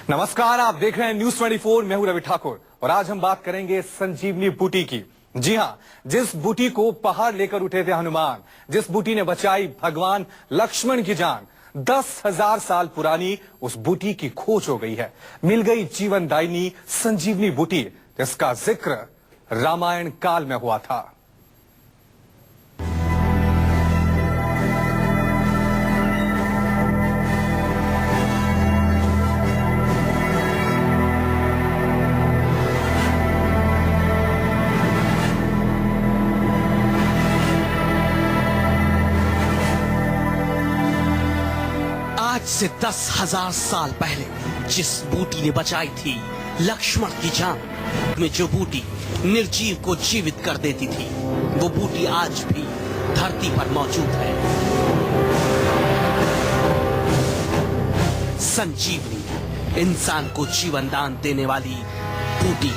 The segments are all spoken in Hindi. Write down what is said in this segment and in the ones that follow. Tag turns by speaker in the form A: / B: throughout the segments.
A: नमस्कार, आप देख रहे हैं न्यूज 24। मैं हूं रवि ठाकुर और आज हम बात करेंगे संजीवनी बूटी की। जी हां, जिस बूटी को पहाड़ लेकर उठे थे हनुमान, जिस बूटी ने बचाई भगवान लक्ष्मण की जान, 10,000 साल पुरानी उस बूटी की खोज हो गई है। मिल गई जीवनदायिनी संजीवनी बूटी, जिसका जिक्र रामायण काल में हुआ था।
B: आज से 10,000 साल पहले जिस बूटी ने बचाई थी लक्ष्मण की जान, में जो बूटी निर्जीव को जीवित कर देती थी, वो बूटी आज भी धरती पर मौजूद है। संजीवनी, इंसान को जीवन दान देने वाली बूटी।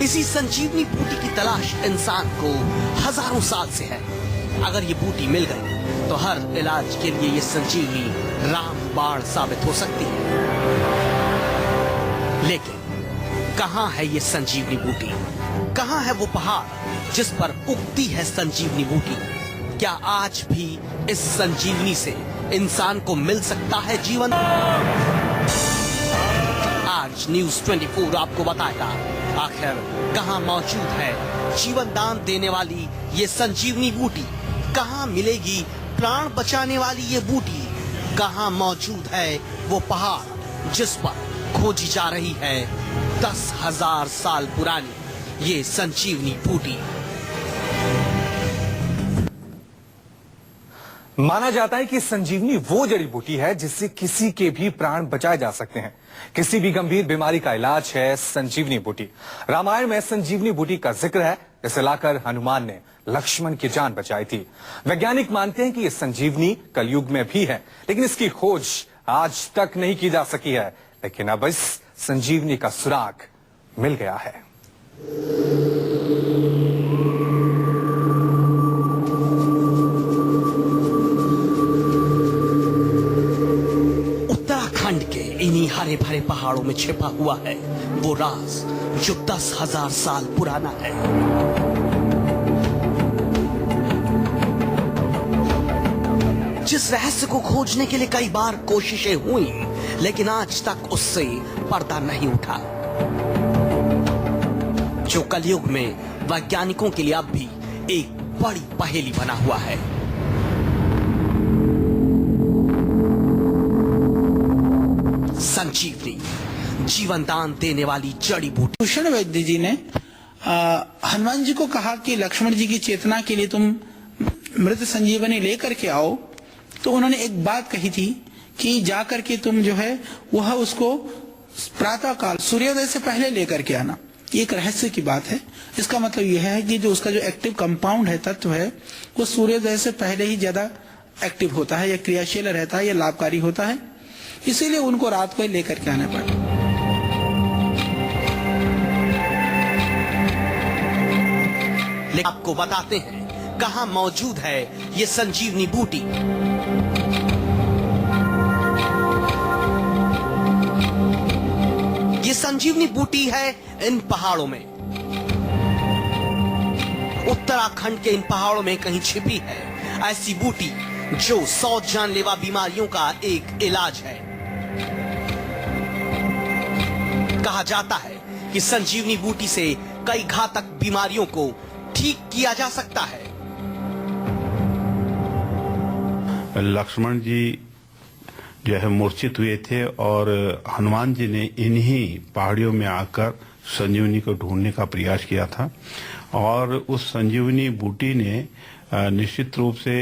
B: इसी संजीवनी बूटी की तलाश इंसान को हजारों साल से है। अगर ये बूटी मिल गई तो हर इलाज के लिए ये संजीवनी रामबाण साबित हो सकती है। लेकिन कहां है ये संजीवनी बूटी? कहां है वो पहाड़ जिस पर उगती है संजीवनी बूटी? क्या आज भी इस संजीवनी से इंसान को मिल सकता है जीवन? आज न्यूज 24 आपको बताएगा आखिर कहां मौजूद है जीवन दान देने वाली ये संजीवनी बूटी। कहां मिलेगी प्राण बचाने वाली ये बूटी? कहां मौजूद है वो पहाड़ जिस पर खोजी जा रही है 10,000 साल पुरानी ये संजीवनी बूटी?
A: माना जाता है कि संजीवनी वो जड़ी बूटी है जिससे किसी के भी प्राण बचाए जा सकते हैं। किसी भी गंभीर बीमारी का इलाज है संजीवनी बूटी। रामायण में संजीवनी बूटी का जिक्र है, जिसे लाकर हनुमान ने लक्ष्मण की जान बचाई थी। वैज्ञानिक मानते हैं कि ये संजीवनी कलयुग में भी है, लेकिन इसकी खोज आज तक नहीं की जा सकी है। लेकिन अब इस संजीवनी का सुराग मिल गया है।
B: उत्तराखंड के इन्हीं हरे भरे पहाड़ों में छिपा हुआ है वो राज जो 10,000 साल पुराना है। जिस रहस्य को खोजने के लिए कई बार कोशिशें हुई, लेकिन आज तक उससे पर्दा नहीं उठा, जो कलयुग में वैज्ञानिकों के लिए अब भी एक बड़ी पहेली बना हुआ है। संजीवनी, जीवन दान देने वाली जड़ी बूटी।
C: भूषण वैद्य जी ने हनुमान जी को कहा कि लक्ष्मण जी की चेतना के लिए तुम मृत संजीवनी लेकर के आओ, तो उन्होंने एक बात कही थी कि जाकर के तुम जो है वह उसको प्रातः काल सूर्योदय से पहले लेकर के आना। ये एक रहस्य की बात है। इसका मतलब यह है कि जो उसका जो एक्टिव कंपाउंड है, तत्व है, वो सूर्योदय से पहले ही ज्यादा एक्टिव होता है या क्रियाशील रहता है या लाभकारी होता है। इसीलिए उनको रात को ही लेकर के आना पड़ा।
B: लेकिन आपको बताते हैं कहां मौजूद है ये संजीवनी बूटी। ये संजीवनी बूटी है इन पहाड़ों में, उत्तराखंड के इन पहाड़ों में कहीं छिपी है ऐसी बूटी जो 100 जानलेवा बीमारियों का एक इलाज है। कहा जाता है कि संजीवनी बूटी से कई घातक बीमारियों को ठीक किया जा सकता है।
D: लक्ष्मण जी जो है मूर्छित हुए थे और हनुमान जी ने इन्हीं पहाड़ियों में आकर संजीवनी को ढूंढने का प्रयास किया था और उस संजीवनी बूटी ने निश्चित रूप से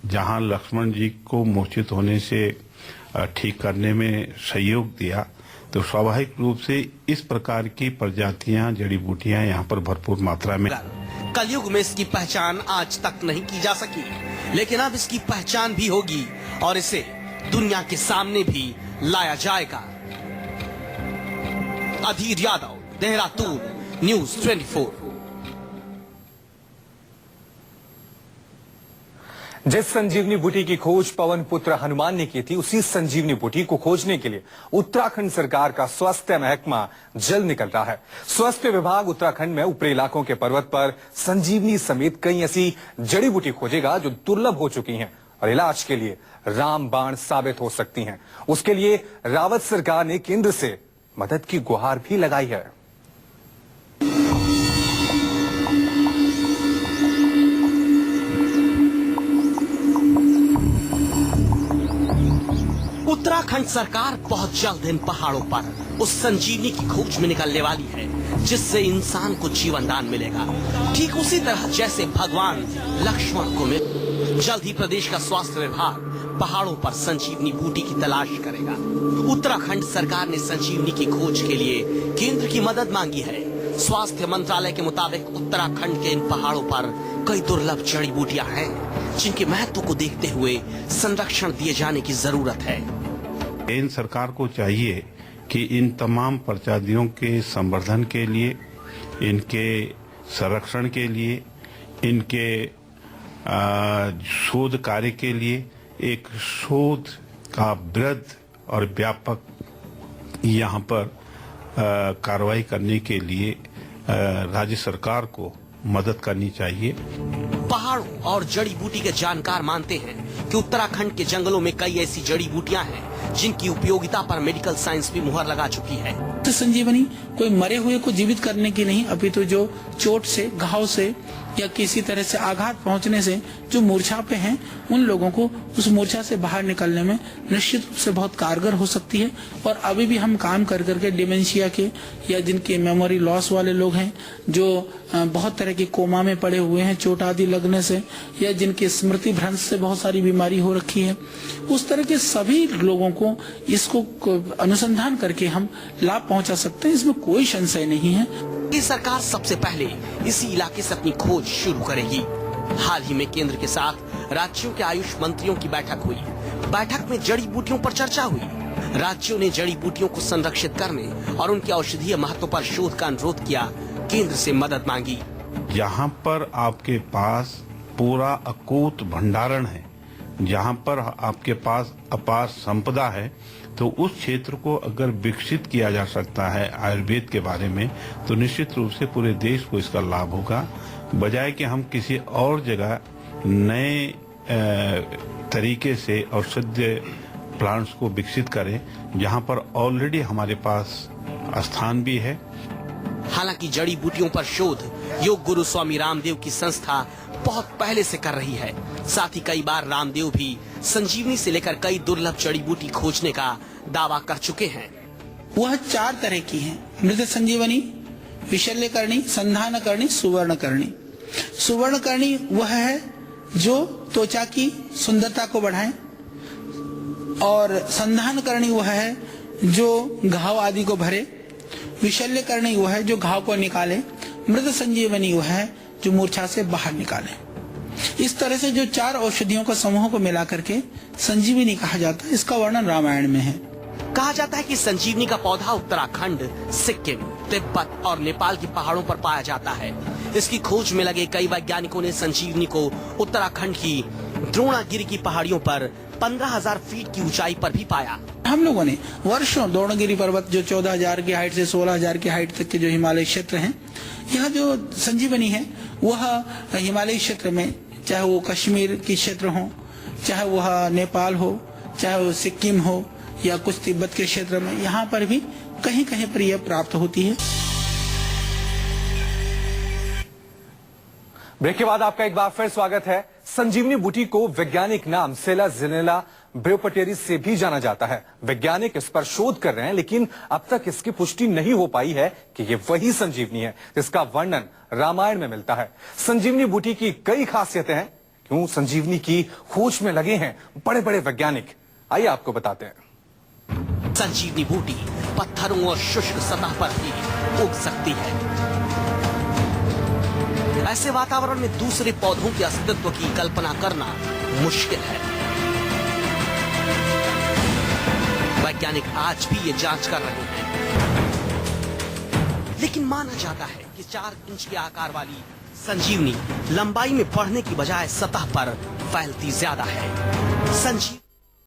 D: जहां लक्ष्मण जी को मूर्छित होने से ठीक करने में सहयोग दिया, तो स्वाभाविक रूप से इस प्रकार की प्रजातियां, जड़ी बूटियां यहाँ पर भरपूर मात्रा में।
B: कलयुग में इसकी पहचान आज तक नहीं की जा सकी, लेकिन अब इसकी पहचान भी होगी और इसे दुनिया के सामने भी लाया जाएगा। अधीर यादव, देहरादून, न्यूज 24।
A: जिस संजीवनी बूटी की खोज पवन पुत्र हनुमान ने की थी, उसी संजीवनी बूटी को खोजने के लिए उत्तराखंड सरकार का स्वास्थ्य महकमा जल्द निकल रहा है। स्वास्थ्य विभाग उत्तराखंड में ऊपरी इलाकों के पर्वत पर संजीवनी समेत कई ऐसी जड़ी बूटी खोजेगा जो दुर्लभ हो चुकी हैं और इलाज के लिए रामबाण साबित हो सकती हैं। उसके लिए रावत सरकार ने केंद्र से मदद की गुहार भी लगाई है।
B: उत्तराखंड सरकार बहुत जल्द इन पहाड़ों पर उस संजीवनी की खोज में निकलने वाली है जिससे इंसान को जीवन दान मिलेगा, ठीक उसी तरह जैसे भगवान लक्ष्मण को मिला। जल्द ही प्रदेश का स्वास्थ्य विभाग पहाड़ों पर संजीवनी बूटी की तलाश करेगा। उत्तराखंड सरकार ने संजीवनी की खोज के लिए केंद्र की मदद मांगी है। स्वास्थ्य मंत्रालय के मुताबिक उत्तराखंड के इन पहाड़ों पर कई दुर्लभ जड़ी बूटियां हैं जिनके महत्व को देखते हुए संरक्षण दिए जाने की जरूरत है।
D: केंद्र सरकार को चाहिए कि इन तमाम प्रजातियों के संवर्धन के लिए, इनके संरक्षण के लिए, इनके शोध कार्य के लिए एक शोध का वृहद और व्यापक यहाँ पर कार्रवाई करने के लिए राज्य सरकार को मदद करनी चाहिए।
B: पहाड़ों और जड़ी बूटी के जानकार मानते हैं कि उत्तराखंड के जंगलों में कई ऐसी जड़ी बूटियां हैं जिनकी उपयोगिता पर मेडिकल साइंस भी मुहर लगा चुकी है।
C: तो संजीवनी कोई मरे हुए को जीवित करने की नहीं, अपितु जो चोट से, घाव से या किसी तरह से आघात पहुंचने से जो मूर्छा पे हैं, उन लोगों को उस मूर्छा से बाहर निकलने में निश्चित रूप से बहुत कारगर हो सकती है। और अभी भी हम काम कर करके डिमेंशिया के या जिनके मेमोरी लॉस वाले लोग हैं, जो बहुत तरह के कोमा में पड़े हुए हैं चोट आदि लगने से, या जिनके स्मृति भ्रंश से बहुत सारी बीमारी हो रखी है, उस तरह के सभी लोगों को इसको अनुसंधान करके हम लाभ पहुंचा सकते हैं। इसमें कोई संशय नहीं है।
B: ये सरकार सबसे पहले इसी इलाके से अपनी खोज शुरू करेगी। हाल ही में केंद्र के साथ राज्यों के आयुष मंत्रियों की बैठक हुई। बैठक में जड़ी बूटियों पर चर्चा हुई। राज्यों ने जड़ी बूटियों को संरक्षित करने और उनके औषधीय महत्व पर शोध का अनुरोध किया, केंद्र से मदद मांगी।
D: यहाँ पर आपके पास पूरा अकूत भंडारण है, जहाँ पर आपके पास अपार संपदा है, तो उस क्षेत्र को अगर विकसित किया जा सकता है आयुर्वेद के बारे में, तो निश्चित रूप से पूरे देश को इसका लाभ होगा। बजाय कि हम किसी और जगह नए तरीके से औषधीय प्लांट्स को विकसित करें जहां पर ऑलरेडी हमारे पास स्थान भी है।
B: हालांकि जड़ी बूटियों पर शोध योग गुरु स्वामी रामदेव की संस्था बहुत पहले से कर रही है। साथ ही कई बार रामदेव भी संजीवनी से लेकर कई दुर्लभ जड़ी बूटी खोजने का दावा कर चुके हैं।
C: वह 4 तरह की हैं: मृत संजीवनी, विशल्यकरणी, संधानकरणी, सुवर्णकरणी। सुवर्णकरणी वह है जो त्वचा की सुंदरता को बढ़ाए, और संधानकरणी वह है जो घाव आदि को भरे, विशल्यकरणी वह है जो घाव को निकाले, मृत संजीवनी वह है जो मूर्छा से बाहर निकाले। इस तरह से जो 4 औषधियों का समूह को मिला करके संजीवनी कहा जाता है। इसका वर्णन रामायण में है।
B: कहा जाता है कि संजीवनी का पौधा उत्तराखंड, सिक्किम, तिब्बत और नेपाल के पहाड़ों पर पाया जाता है। इसकी खोज में लगे कई वैज्ञानिकों ने संजीवनी को उत्तराखंड की द्रोणागिरी की पहाड़ियों पर 15,000 फीट की ऊंचाई पर भी पाया।
C: हम लोगों ने वर्षों द्रोणागिरी पर्वत जो 14,000 की हाइट से 16,000 की हाइट तक के जो हिमालय क्षेत्र हैं, यह जो संजीवनी है वह हिमालय क्षेत्र में, चाहे वो कश्मीर के क्षेत्र हो, चाहे वह नेपाल हो, चाहे वो सिक्किम हो, या कुछ तिब्बत के क्षेत्र में, यहाँ पर भी कहीं कहीं पर यह प्राप्त होती है।
A: ब्रेक के बाद आपका एक बार फिर स्वागत है। संजीवनी बूटी को वैज्ञानिक नाम सेलाजिनेला ब्रोपटेरिस से भी जाना जाता है। वैज्ञानिक इस पर शोध कर रहे हैं, लेकिन अब तक इसकी पुष्टि नहीं हो पाई है कि ये वही संजीवनी है जिसका वर्णन रामायण में मिलता है। संजीवनी बूटी की कई खासियतें हैं। क्यों संजीवनी की खोज में लगे हैं बड़े बड़े वैज्ञानिक, आइए आपको बताते हैं।
B: संजीवनी बूटी पत्थरों और शुष्क सतह पर भी उग सकती है। ऐसे वातावरण में दूसरे पौधों के अस्तित्व की कल्पना करना मुश्किल है। वैज्ञानिक आज भी ये जांच कर रहे हैं, लेकिन माना जाता है कि 4 इंच के आकार वाली संजीवनी लंबाई में बढ़ने की बजाय सतह पर फैलती ज्यादा है। संजीव